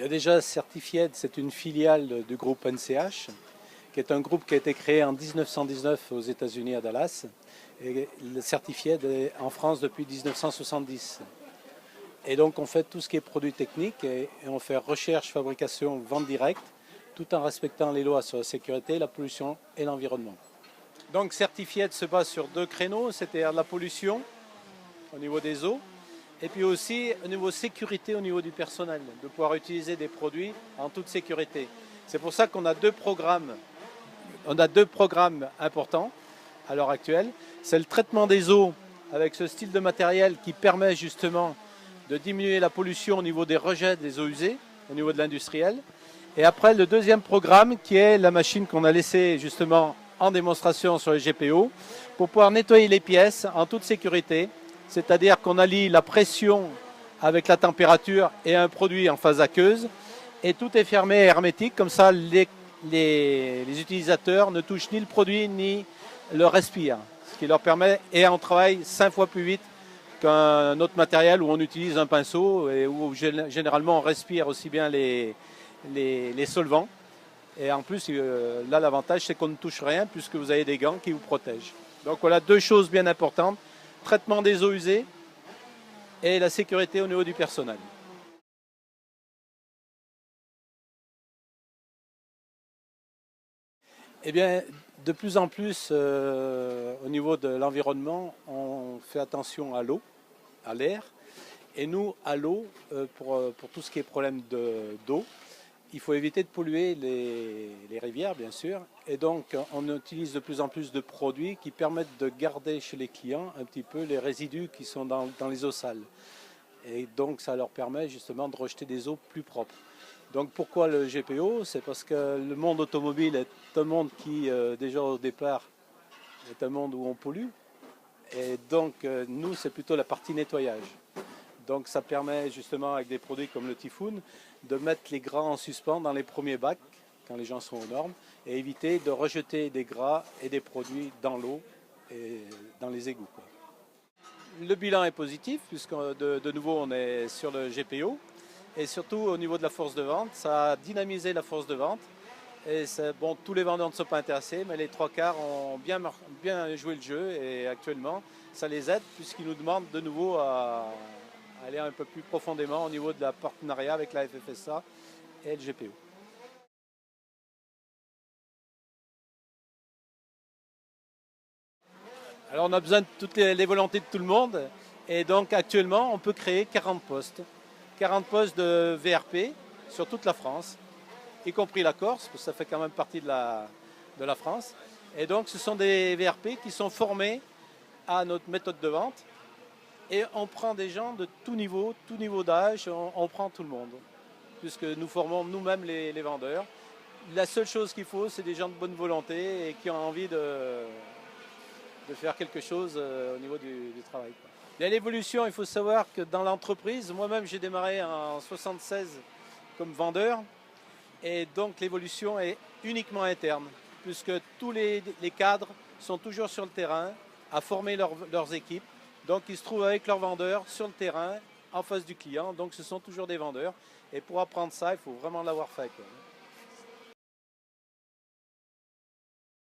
Il y a déjà Certified, c'est une filiale du groupe NCH, qui est un groupe qui a été créé en 1919 aux États-Unis à Dallas, et le Certified est en France depuis 1970. Et donc on fait tout ce qui est produits techniques et on fait recherche, fabrication, vente directe, tout en respectant les lois sur la sécurité, la pollution et l'environnement. Donc Certified se base sur deux créneaux, c'est-à-dire la pollution au niveau des eaux, et puis aussi au niveau sécurité au niveau du personnel, de pouvoir utiliser des produits en toute sécurité. C'est pour ça qu'on a deux programmes importants à l'heure actuelle. C'est le traitement des eaux avec ce style de matériel qui permet justement de diminuer la pollution au niveau des rejets des eaux usées, au niveau de l'industriel. Et après, le deuxième programme qui est la machine qu'on a laissée justement en démonstration sur les GPO pour pouvoir nettoyer les pièces en toute sécurité. C'est-à-dire qu'on allie la pression avec la température et un produit en phase aqueuse. Et tout est fermé et hermétique, comme ça les utilisateurs ne touchent ni le produit ni le respirent. Ce qui leur permet, et on travaille 5 fois plus vite qu'un autre matériel où on utilise un pinceau et où généralement on respire aussi bien les solvants. Et en plus, là l'avantage c'est qu'on ne touche rien puisque vous avez des gants qui vous protègent. Donc voilà deux choses bien importantes. Traitement des eaux usées et la sécurité au niveau du personnel. Eh bien, de plus en plus, au niveau de l'environnement, on fait attention à l'eau, à l'air. Et nous, à l'eau, pour tout ce qui est problème d'eau, il faut éviter de polluer les rivières, bien sûr. Et donc, on utilise de plus en plus de produits qui permettent de garder chez les clients un petit peu les résidus qui sont dans les eaux sales. Et donc, ça leur permet justement de rejeter des eaux plus propres. Donc, pourquoi le GPO? C'est parce que le monde automobile est un monde qui, déjà au départ, est un monde où on pollue. Et donc, nous, c'est plutôt la partie nettoyage. Donc ça permet justement avec des produits comme le Typhoon de mettre les gras en suspens dans les premiers bacs quand les gens sont aux normes et éviter de rejeter des gras et des produits dans l'eau et dans les égouts, quoi. Le bilan est positif puisque de nouveau on est sur le GPO et surtout au niveau de la force de vente, ça a dynamisé la force de vente. Et bon, tous les vendeurs ne sont pas intéressés, mais les trois quarts ont bien joué le jeu et actuellement ça les aide puisqu'ils nous demandent de nouveau à aller un peu plus profondément au niveau de la partenariat avec la FFSA et le GPO. Alors on a besoin de toutes les volontés de tout le monde et donc actuellement on peut créer 40 postes. 40 postes de VRP sur toute la France, y compris la Corse, parce que ça fait quand même partie de la France. Et donc ce sont des VRP qui sont formés à notre méthode de vente. Et on prend des gens de tout niveau d'âge, on prend tout le monde, puisque nous formons nous-mêmes les vendeurs. La seule chose qu'il faut, c'est des gens de bonne volonté et qui ont envie de faire quelque chose au niveau du travail, quoi. Il y a l'évolution, il faut savoir que dans l'entreprise, moi-même j'ai démarré en 76 comme vendeur, et donc l'évolution est uniquement interne, puisque tous les cadres sont toujours sur le terrain à former leurs équipes. Donc ils se trouvent avec leurs vendeurs sur le terrain, en face du client. Donc ce sont toujours des vendeurs. Et pour apprendre ça, il faut vraiment l'avoir fait, quoi.